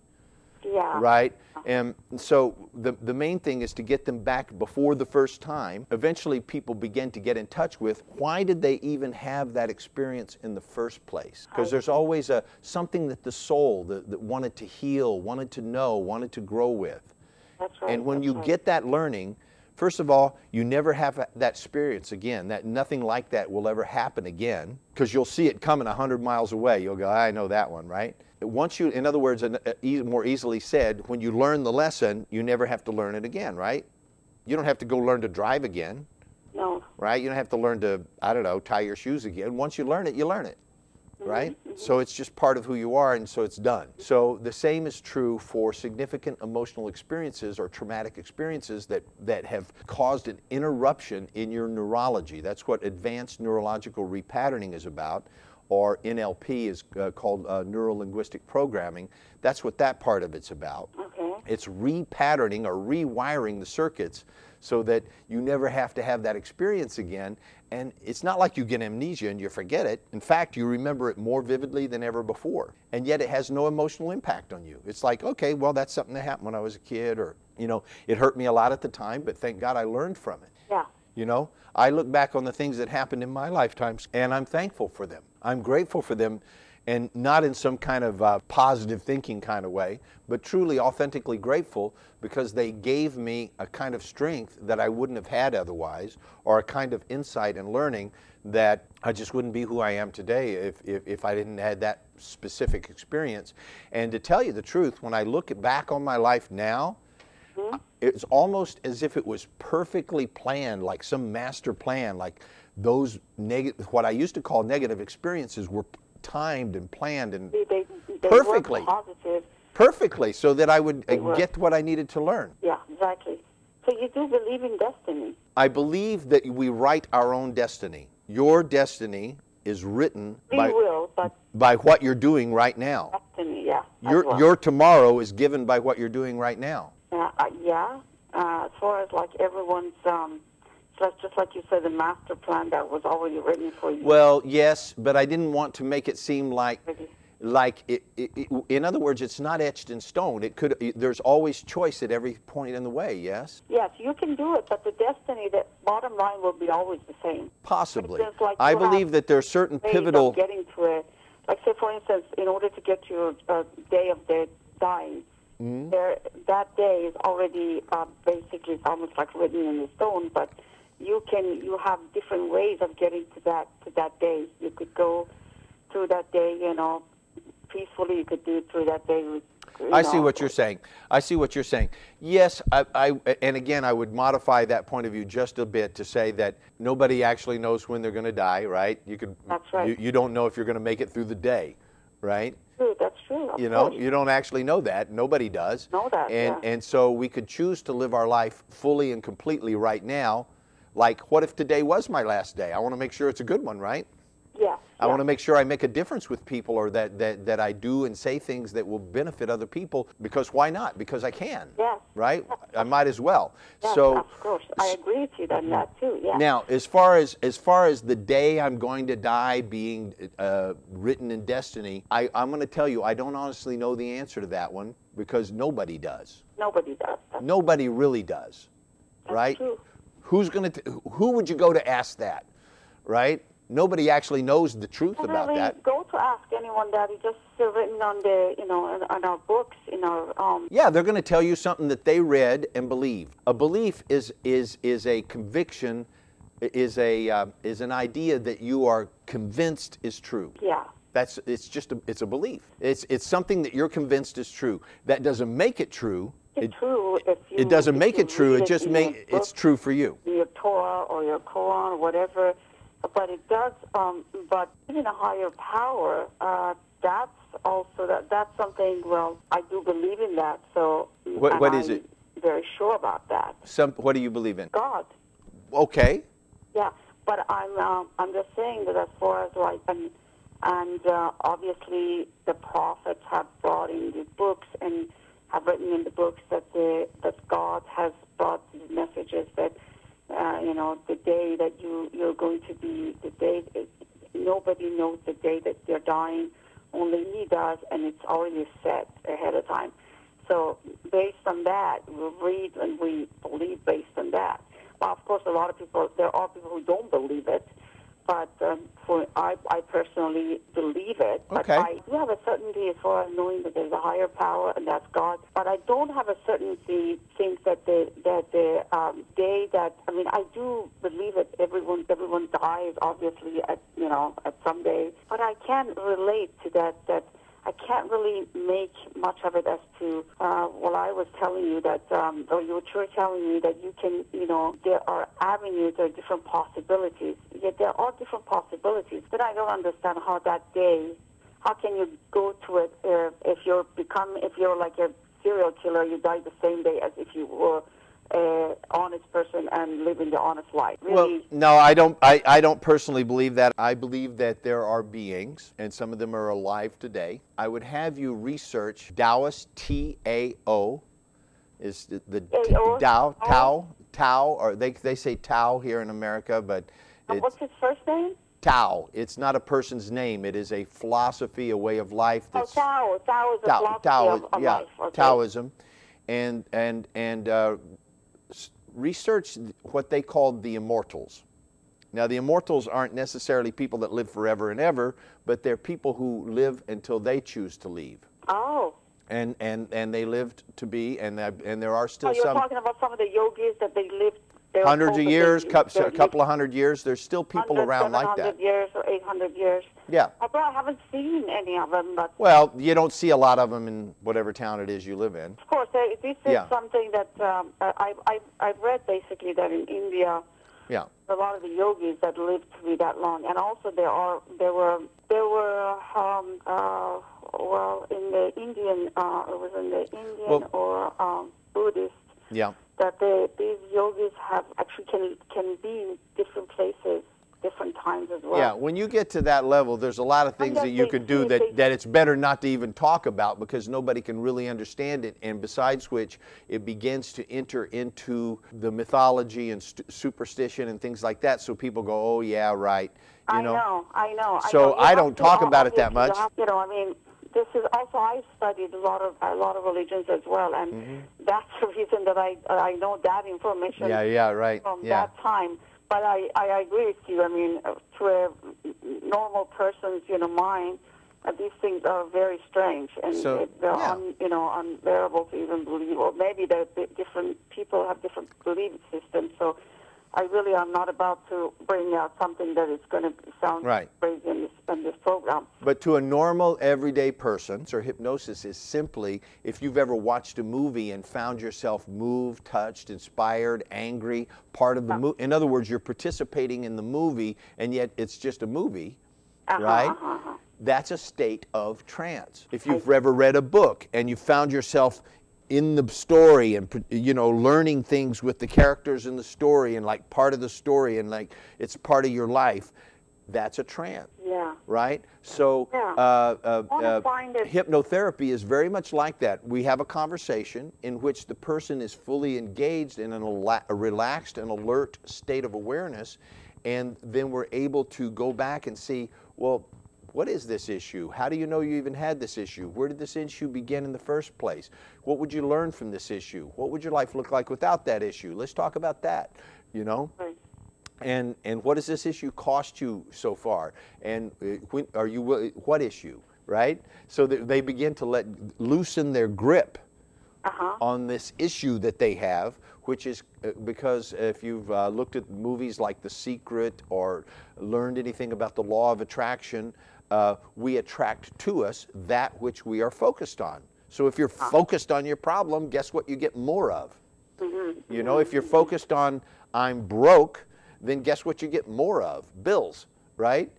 Yeah. Right? And so the main thing is to get them back before the first time. Eventually people begin to get in touch with why did they even have that experience in the first place? Because there's always something that the soul that wanted to heal, wanted to know, wanted to grow with. That's right. And when that's you right. get that learning, first of all, you never have that experience again. That nothing like that will ever happen again, because you'll see it coming 100 miles away. You'll go, I know that one, right? Once you, in other words, more easily said, when you learn the lesson, you never have to learn it again, right? You don't have to go learn to drive again, No. right? You don't have to learn to, I don't know, tie your shoes again. Once you learn it, you learn it, right? So it's just part of who you are, and so it's done. So the same is true for significant emotional experiences or traumatic experiences that have caused an interruption in your neurology. That's what advanced neurological repatterning is about, or NLP is called neuro-linguistic programming. That's what that part of it's about. Okay. It's repatterning or rewiring the circuits so that you never have to have that experience again. And it's not like you get amnesia and you forget it. In fact, you remember it more vividly than ever before. And yet it has no emotional impact on you. It's like, okay, well, that's something that happened when I was a kid, or, you know, it hurt me a lot at the time, but thank God I learned from it. Yeah. You know, I look back on the things that happened in my lifetimes and I'm thankful for them. I'm grateful for them, and not in some kind of positive thinking kind of way, but truly authentically grateful, because they gave me a kind of strength that I wouldn't have had otherwise, or a kind of insight and learning that I just wouldn't be who I am today if I didn't have that specific experience. And to tell you the truth, when I look back on my life now, it's almost as if it was perfectly planned, like some master plan, like those what I used to call negative experiences were timed and planned and They perfectly, were positive. perfectly, so that I would They were. get what I needed to learn. Yeah, exactly. So you do believe in destiny? I believe that we write our own destiny. Your destiny is written We will, but by what you're doing right now. destiny, yeah. as well. Your tomorrow is given by what you're doing right now. Yeah. As far as like everyone's, just like you said, the master plan that was already written for you. Well, yes, but I didn't want to make it seem like in other words, it's not etched in stone. There's always choice at every point in the way, yes? Yes, you can do it, but the destiny, the bottom line will be always the same. Possibly. For instance, like I you believe have that there are certain ways pivotal... of getting to it. Like, say, for instance, in order to get to your day of the dying, that day is already basically, it's almost like written in the stone, but you have different ways of getting to that day. You could go through that day, peacefully. You could do it through that day with, I see what you're saying. I see what you're saying. Yes, and again, I would modify that point of view just a bit to say that nobody actually knows when they're going to die, right? That's right. You don't know if you're going to make it through the day, right? True, that's true. Of You know, course. you don't actually know that. Nobody does. Know that, yeah. And so we could choose to live our life fully and completely right now. Like, what if today was my last day? I want to make sure it's a good one, right? Yeah. I want to make sure I make a difference with people, or that I do and say things that will benefit other people, because why not? Because I can. Yes. Right? I might as well. Yes, So of course. I agree with you on that too. Yeah. now, as far as the day I'm going to die being written in destiny, I'm going to tell you, I don't honestly know the answer to that one, because nobody does. Nobody does. Nobody really does. Right? True. Who would you go to ask that? Right? Nobody actually knows the truth about really that. Go to ask anyone that. It's just written on the, on our books, in our. Yeah, they're going to tell you something that they read and believe. A belief is a conviction, is an idea that you are convinced is true. Yeah. It's a belief. It's something that you're convinced is true. That doesn't make it true. It's true if you. It doesn't if make you it true. read It just in your it's book, true for you. Your Torah or your Quran or whatever, but it does. But even a higher power, that's also that's something. Well, I do believe in that. So What is it? Very sure about that. What do you believe in? God. Okay. Yeah, but I'm just saying that as far as like and obviously the prophets have brought in the books and have written in the books that God has brought the messages that the day that you're going to be, the day nobody knows the day that they're dying, only He does, and it's already set ahead of time. So based on that, we read and we believe based on that. Well, of course, there are people who don't believe it, but I personally believe it. But Okay. I do have a certainty as far as knowing that there's a higher power, and that's God. But I don't have a certainty, same that the day that, I mean, I do believe that everyone dies, obviously, at some day, but I can't relate to that I can't really make much of it as to, I was telling you that, or you were telling me that you can, there are avenues, there are different possibilities. Yet there are different possibilities, but I don't understand how that day, how can you go to it if you're like a serial killer, you die the same day as if you were honest person and living the honest life. Really? Well, no, I don't. I don't personally believe that. I believe that there are beings, and some of them are alive today. I would have you research Taoist, T-A-O, is the Tao, or they say Tao here in America, but what's his first name? Tao. It's not a person's name. It is a philosophy, a way of life. Tao is a philosophy of life. Okay. Taoism, and research what they called the immortals. Now, the immortals aren't necessarily people that live forever and ever, but they're people who live until they choose to leave. Oh. And they lived to be, and there are still you're some. talking about some of the yogis that they lived. Hundreds of years, a couple of hundred years. There's still people around like that. 700 years or 800 years. Yeah. Although I haven't seen any of them. But well, you don't see a lot of them in whatever town it is you live in. Of course, this is something that I've read basically that in India, a lot of the yogis that lived to be that long, and also there were in the Indian, it was in the Indian or Buddhist. Yeah. That these yogis can be in different places, different times as well. Yeah, when you get to that level, there's a lot of things that you can do that it's better not to even talk about because nobody can really understand it. And besides which, it begins to enter into the mythology and superstition and things like that. So people go, oh yeah, right. I know. So I don't talk about it that much. I mean. This is also, I studied a lot of religions as well, and that's the reason that I know that information from that time. But I agree with you. I mean, to a normal person's mind, these things are very strange, and they're unbearable to even believe. Or maybe different people have different belief systems. So I really am not about to bring out something that is going to sound crazy in this program. But to a normal, everyday person, so hypnosis is simply, if you've ever watched a movie and found yourself moved, touched, inspired, angry, part of the movie. In other words, you're participating in the movie, and yet it's just a movie, right? That's a state of trance. If you've ever read a book and you found yourself in the story and learning things with the characters in the story and like part of the story and like it's part of your life, that's a trance. Right? So hypnotherapy is very much like that. We have a conversation in which the person is fully engaged in a relaxed and alert state of awareness, and then we're able to go back and see, well, what is this issue? How do you know you even had this issue? Where did this issue begin in the first place? What would you learn from this issue? What would your life look like without that issue? Let's talk about that, Right. And what does this issue cost you so far? And what issue, right? So that they begin to loosen their grip on this issue that they have, which is because if you've looked at movies like The Secret or learned anything about the law of attraction, we attract to us that which we are focused on. So if you're focused on your problem, guess what you get more of? If you're focused on I'm broke, then guess what you get more of? Bills, right?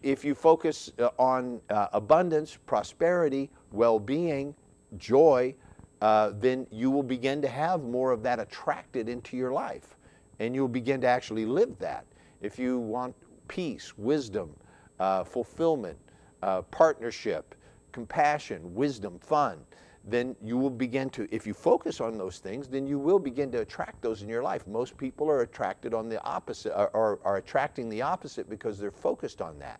If you focus on abundance, prosperity, well-being, joy, then you will begin to have more of that attracted into your life, and you'll begin to actually live that. If you want peace, wisdom, fulfillment, partnership, compassion, wisdom, fun, then you will begin to, if you focus on those things, then you will begin to attract those in your life. Most people are attracted on the opposite, or are attracting the opposite because they're focused on that.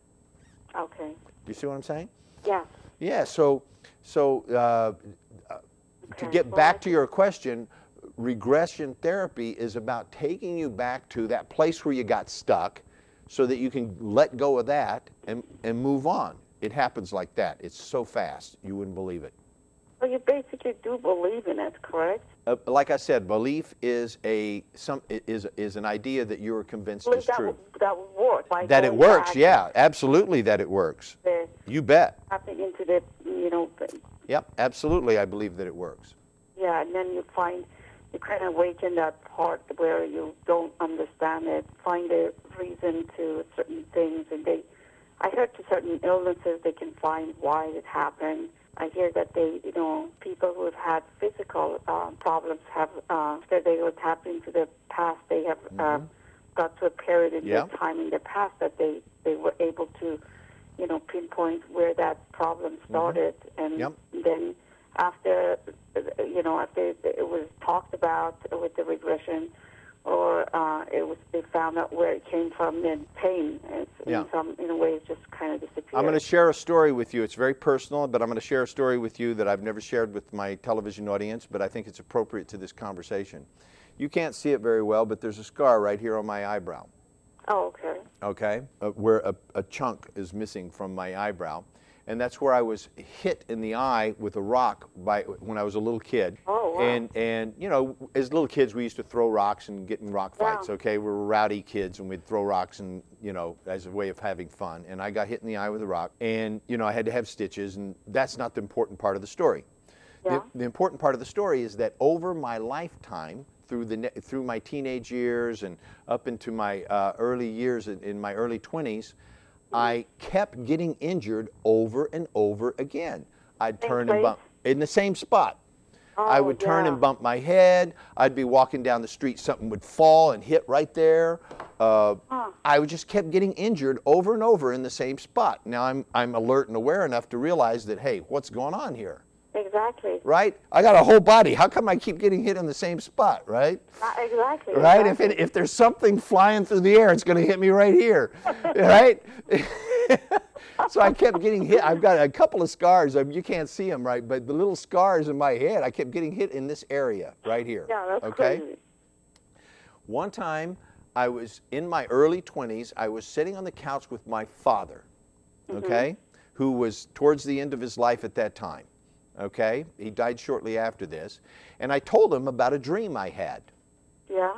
Okay. You see what I'm saying? Yeah. Yeah, so to get back to your question, regression therapy is about taking you back to that place where you got stuck so that you can let go of that and move on. It happens like that. It's so fast, you wouldn't believe it. So you basically do believe in it, correct? Like I said, belief is an idea that you are convinced Believe is that true. that would work. By That it going works, back yeah, absolutely that it works. the- You bet. tapping into the, Yep, absolutely I believe that it works. yeah, and then you kind of awaken that part where you don't understand it, find a reason to certain things, and I heard to certain illnesses they can find why it happened. I hear that people who have had physical problems have, after they were tapped into the past, they have got to a period in their time in the past that they were able to, pinpoint where that problem started, and then after it was talked about with the regression, or they found out where it came from, and pain, in a way, just kind of disappeared. I'm going to share a story with you. It's very personal, but I'm going to share a story with you that I've never shared with my television audience, but I think it's appropriate to this conversation. You can't see it very well, but there's a scar right here on my eyebrow. Oh, okay. Okay, where a chunk is missing from my eyebrow. And that's where I was hit in the eye with a rock when I was a little kid. Oh, wow. And as little kids, we used to throw rocks and get in rock fights, okay? We were rowdy kids, and we'd throw rocks and, as a way of having fun. And I got hit in the eye with a rock, and, I had to have stitches, and that's not the important part of the story. Yeah. The important part of the story is that over my lifetime, through my teenage years and up into my early years, in my early 20s, I kept getting injured over and over again. I'd turn and bump in the same spot. I would turn and bump my head. I'd be walking down the street, something would fall and hit right there. I would just kept getting injured over and over in the same spot. Now I'm alert and aware enough to realize that, hey, what's going on here? Exactly. Right? I got a whole body. How come I keep getting hit in the same spot, right? Exactly. Right? Exactly. If there's something flying through the air, it's going to hit me right here, right? So I kept getting hit. I've got a couple of scars. You can't see them, right? But the little scars in my head, I kept getting hit in this area right here. Yeah, that's okay? crazy. One time, I was in my early 20s. I was sitting on the couch with my father, okay, who was towards the end of his life at that time. Okay, he died shortly after this, and I told him about a dream I had. Yeah.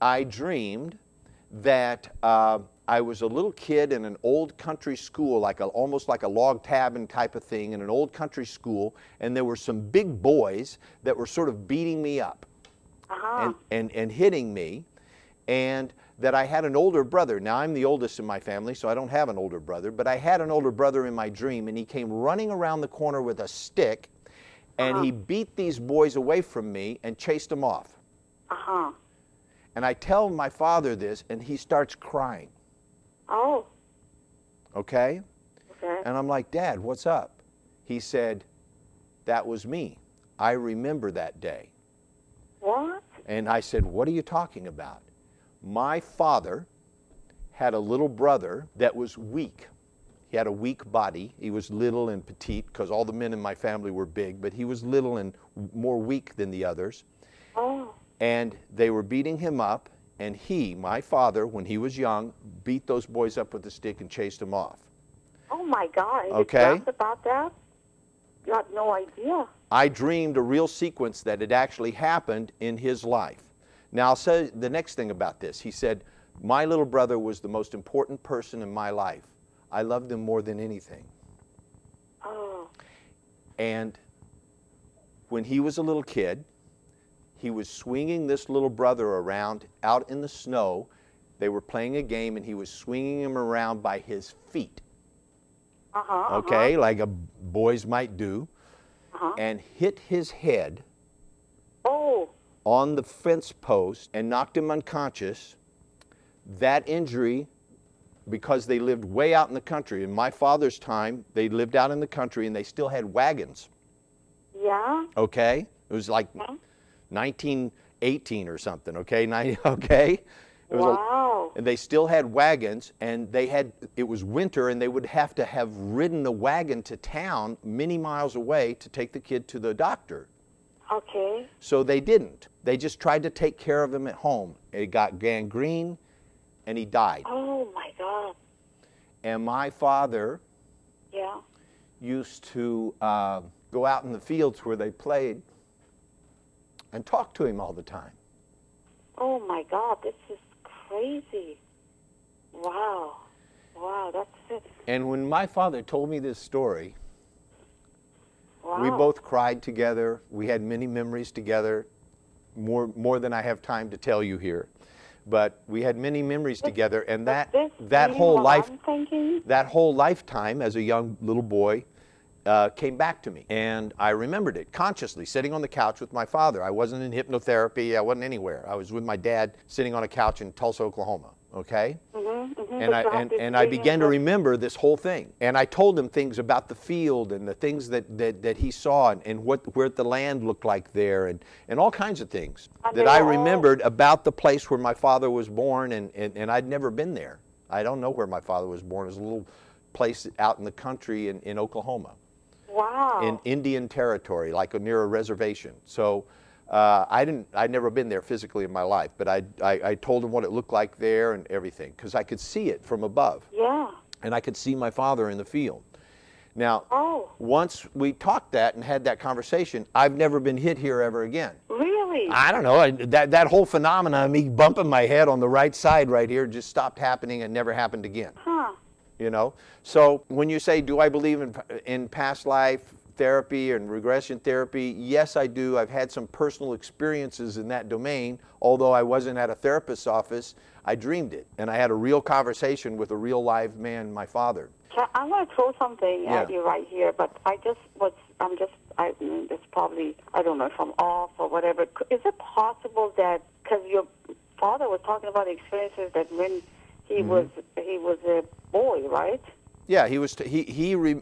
I dreamed that I was a little kid in an old country school, almost like a log cabin type of thing, in an old country school, and there were some big boys that were sort of beating me up and hitting me, and that I had an older brother. Now, I'm the oldest in my family, so I don't have an older brother, but I had an older brother in my dream, and he came running around the corner with a stick, and he beat these boys away from me and chased them off. And I tell my father this, and he starts crying. Oh. Okay? Okay. And I'm like, Dad, what's up? He said, that was me. I remember that day. What? And I said, what are you talking about? My father had a little brother that was weak. He had a weak body. He was little and petite, because all the men in my family were big, but he was little and more weak than the others. Oh. And they were beating him up, and my father, when he was young, beat those boys up with a stick and chased them off. Oh my God. Okay. You dreamt about that? You had no idea. I dreamed a real sequence that had actually happened in his life. Now, I'll say the next thing about this. He said, my little brother was the most important person in my life. I loved him more than anything. Oh. And when he was a little kid, he was swinging this little brother around out in the snow. They were playing a game, and he was swinging him around by his feet. Okay, like boys might do, and hit his head on the fence post and knocked him unconscious. That injury, because they lived way out in the country. In my father's time, they lived out in the country, and they still had wagons. Yeah. Okay? It was like 1918 or something, okay? Okay? It was Wow. and they still had wagons, and it was winter, and they would have to have ridden the wagon to town many miles away to take the kid to the doctor. Okay. So they didn't. They just tried to take care of him at home. It got gangrene, and he died. Oh my God. And my father Yeah. used to go out in the fields where they played and talk to him all the time. Oh my God, this is crazy. Wow. Wow, that's it. And when my father told me this story, Wow. we both cried together. We had many memories together, more than I have time to tell you here. But we had many memories together, and that really whole what I'm thinking? that whole lifetime as a young little boy came back to me, and I remembered it consciously, sitting on the couch with my father. I wasn't in hypnotherapy. I wasn't anywhere. I was with my dad, sitting on a couch in Tulsa, Oklahoma. Okay. And I began to remember this whole thing, and I told him things about the field and the things that he saw, and where the land looked like there, and all kinds of things that I remembered about the place where my father was born, and I'd never been there. I don't know where my father was born. It was a little place out in the country in Oklahoma. Wow. In Indian territory, like near a reservation. So I'd never been there physically in my life, but I told him what it looked like there and everything, because I could see it from above. Yeah. And I could see my father in the field. Now, Oh. once we talked that and had that conversation, I've never been hit here ever again. Really? I don't know, that whole phenomenon of me bumping my head on the right side right here just stopped happening and never happened again. Huh. You know, so when you say, do I believe in past life therapy and regression therapy? Yes, I do. I've had some personal experiences in that domain. Although I wasn't at a therapist's office, I dreamed it, and I had a real conversation with a real live man, my father. I'm going to throw something Yeah. at you right here, but this probably, I don't know if I'm off or whatever. Is it possible that, because your father was talking about experiences that when he was a boy, right? Yeah, he was.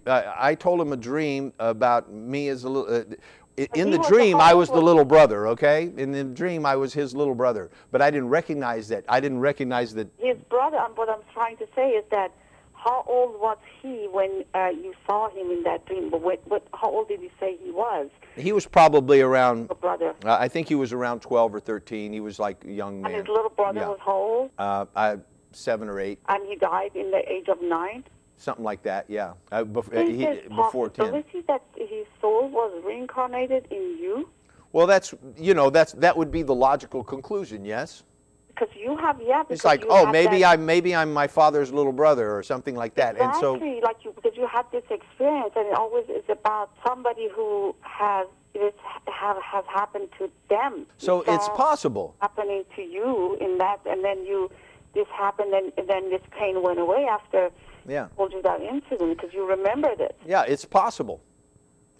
I told him a dream about me as a little. In the dream, I was the little brother. Okay, in the dream, I was his little brother, but I didn't recognize that. I didn't recognize that. His brother. What I'm trying to say is that, how old was he when you saw him in that dream? But how old did you say he was? He was probably around. Your brother. I think he was around 12 or 13. He was like a young man. And his little brother Yeah. was how old? 7 or 8. And he died in the age of 9? Something like that, yeah. Before Is 10. it possibility that his soul was reincarnated in you? Well, that would be the logical conclusion, yes. Because you have, yeah. It's like, maybe I'm my father's little brother or something like that. Exactly, And so, because you had this experience, and it always is about somebody who has happened to them. so it's possible. Happening to you in that, and then this happened, and then this pain went away after. Yeah. Told you that incident because you remembered it. Yeah, it's possible.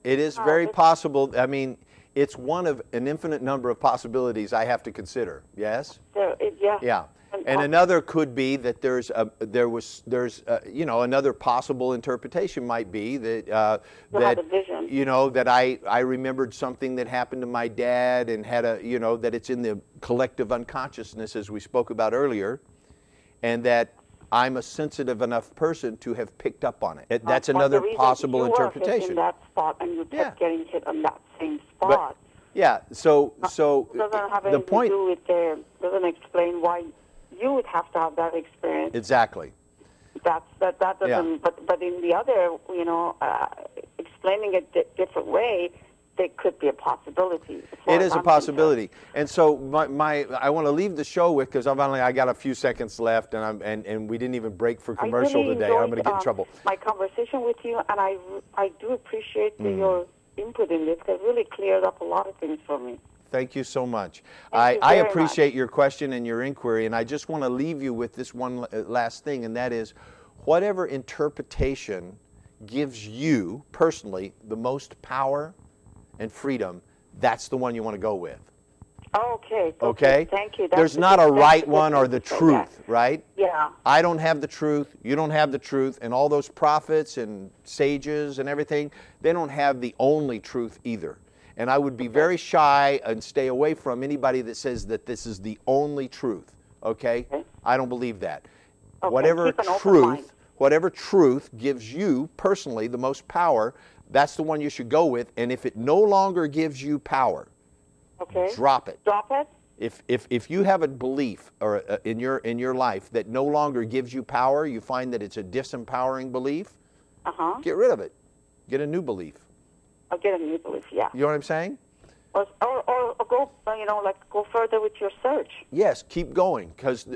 It is very possible. I mean, it's one of an infinite number of possibilities I have to consider. Yes. Yeah. Yeah. And another could be that there's another possible interpretation might be that had a vision. that I remembered something that happened to my dad and had that it's in the collective unconsciousness as we spoke about earlier, and that I'm a sensitive enough person to have picked up on it. That's another possible interpretation. In that spot, and you kept getting hit on that same spot. But, yeah. So doesn't have anything the point. To do with doesn't explain why you would have to have that experience. Exactly. That doesn't. Yeah. But in the other, explaining it different way, there could be a possibility. It is a possibility, and so I want to leave the show with, because I got a few seconds left, and we didn't even break for commercial today. I'm going to get in trouble. My conversation with you, and I do appreciate your input in this, because it really cleared up a lot of things for me. Thank you so much. Thank you I very appreciate your question and your inquiry, and I just want to leave you with this one last thing, and that is, whatever interpretation gives you personally the most power and freedom, that's the one you want to go with. Okay. Thank you. There's not a right one or the truth, right? Yeah. I don't have the truth, you don't have the truth, and all those prophets and sages and everything, they don't have the only truth either. And I would be very shy and stay away from anybody that says that this is the only truth, okay? I don't believe that. Okay. Whatever truth gives you personally the most power, that's the one you should go with. And if it no longer gives you power, drop it. Drop it? If you have a belief or in your life that no longer gives you power, you find that it's a disempowering belief, get rid of it. Get a new belief. I'll get a new belief, yeah. You know what I'm saying? Or go, go further with your search. Yes, keep going, because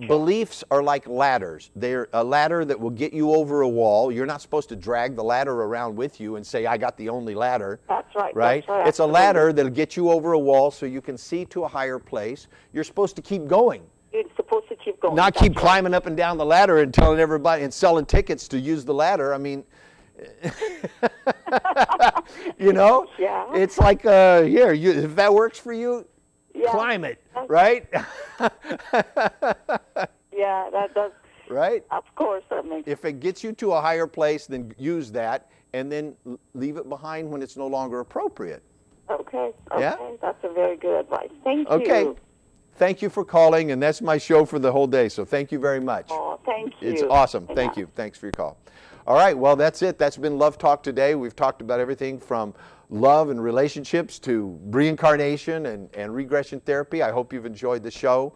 beliefs are like ladders. They're a ladder that will get you over a wall. You're not supposed to drag the ladder around with you and say, I got the only ladder. That's right. Right? That's right, it's a ladder that'll get you over a wall so you can see to a higher place. You're supposed to keep going. You're supposed to keep going. Not keep climbing up and down the ladder and telling everybody and selling tickets to use the ladder. I mean, you know, yeah. It's like here, if that works for you, climb it, right? Yeah, that does. Right? Of course, that makes. If it gets you to a higher place, then use that, and then leave it behind when it's no longer appropriate. Okay. Yeah? That's a very good advice. Thank you. Okay. Thank you for calling, and that's my show for the whole day, so thank you very much. Oh, thank you. It's awesome. Thank you. Thanks for your call. All right, well, that's it. That's been Love Talk today. We've talked about everything from love and relationships to reincarnation and regression therapy. I hope you've enjoyed the show.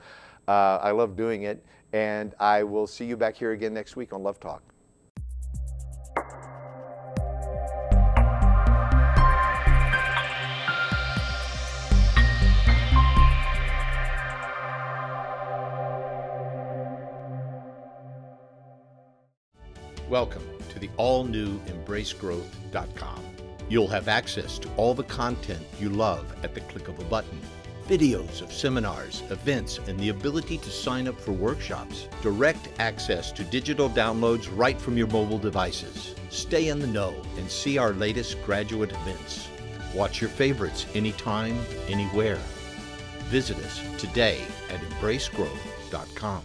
I love doing it, and I will see you back here again next week on Love Talk. Welcome to the all-new EmbraceGrowth.com. You'll have access to all the content you love at the click of a button. Videos of seminars, events, and the ability to sign up for workshops. Direct access to digital downloads right from your mobile devices. Stay in the know and see our latest graduate events. Watch your favorites anytime, anywhere. Visit us today at EmbraceGrowth.com.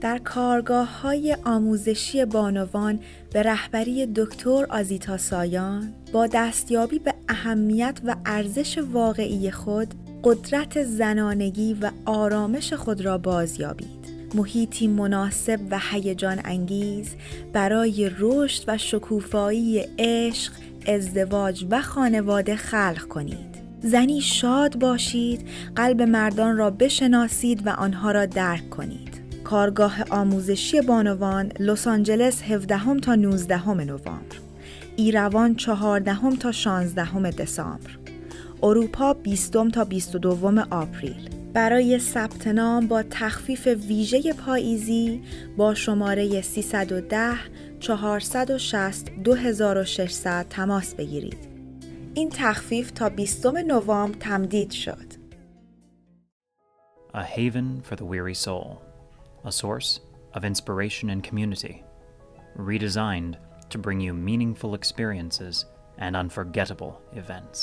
در کارگاه‌های آموزشی بانوان به رهبری دکتر آزیتا سایان با دستیابی به اهمیت و ارزش واقعی خود، قدرت زنانگی و آرامش خود را بازیابید. محیطی مناسب و هیجان انگیز برای رشد و شکوفایی عشق، ازدواج و خانواده خلق کنید. زنی شاد باشید، قلب مردان را بشناسید و آنها را درک کنید. کارگاه آموزشی بانوان لس آنجلس 17 تا 19 نوامبر، ایروان 14 تا 16 دسامبر، اروپا 20 تا 22 آپریل. برای ثبت نام با تخفیف ویژه پاییزی با شماره 310 460 2600 تماس بگیرید. این تخفیف تا 20 نوامبر تمدید شد. A haven for the weary soul. A source of inspiration and community, redesigned to bring you meaningful experiences and unforgettable events.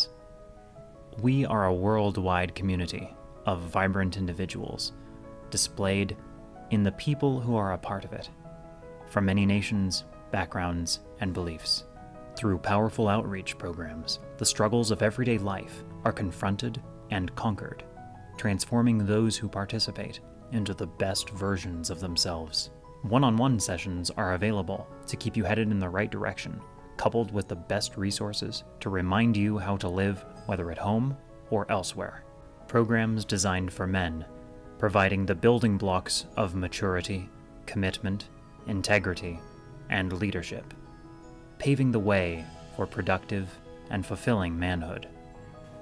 We are a worldwide community of vibrant individuals, displayed in the people who are a part of it, from many nations, backgrounds, and beliefs. Through powerful outreach programs, the struggles of everyday life are confronted and conquered, transforming those who participate into the best versions of themselves. One-on-one sessions are available to keep you headed in the right direction, coupled with the best resources to remind you how to live, whether at home or elsewhere. Programs designed for men, providing the building blocks of maturity, commitment, integrity, and leadership, paving the way for productive and fulfilling manhood.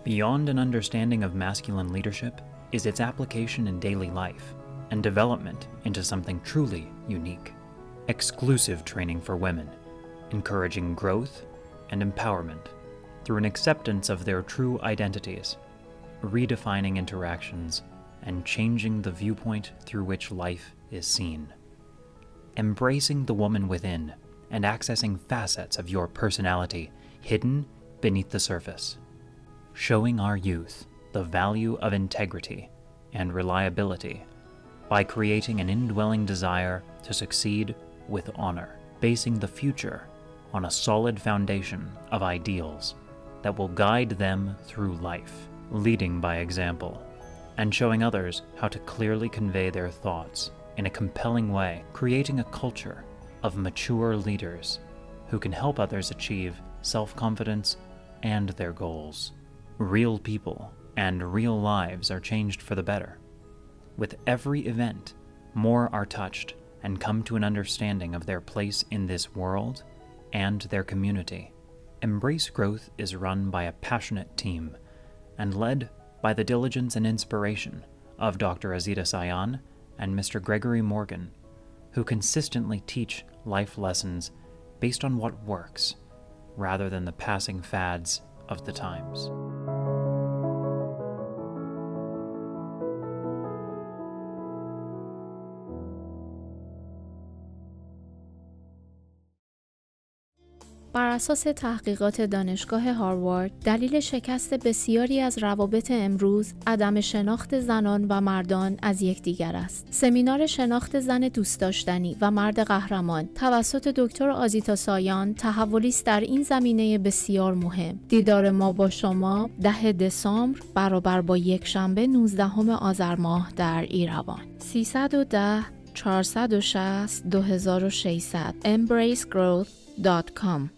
Beyond an understanding of masculine leadership is its application in daily life and development into something truly unique. Exclusive training for women, encouraging growth and empowerment through an acceptance of their true identities, redefining interactions, and changing the viewpoint through which life is seen. Embracing the woman within and accessing facets of your personality hidden beneath the surface. Showing our youth the value of integrity and reliability by creating an indwelling desire to succeed with honor, basing the future on a solid foundation of ideals that will guide them through life, leading by example, and showing others how to clearly convey their thoughts in a compelling way, creating a culture of mature leaders who can help others achieve self-confidence and their goals. Real people and real lives are changed for the better. With every event, more are touched and come to an understanding of their place in this world and their community. Embrace Growth is run by a passionate team and led by the diligence and inspiration of Dr. Azita Sayan and Mr. Gregory Morgan, who consistently teach life lessons based on what works, rather than the passing fads of the times. بر اساس تحقیقات دانشگاه هاروارد، دلیل شکست بسیاری از روابط امروز عدم شناخت زنان و مردان از یکدیگر است. سمینار شناخت زن دوست داشتنی و مرد قهرمان توسط دکتر آزیتا سایان تحولی است در این زمینه بسیار مهم. دیدار ما با شما 10 دسامبر برابر با یک شنبه 19 آذر ماه در ایروان. 310 460 2600 embracegrowth.com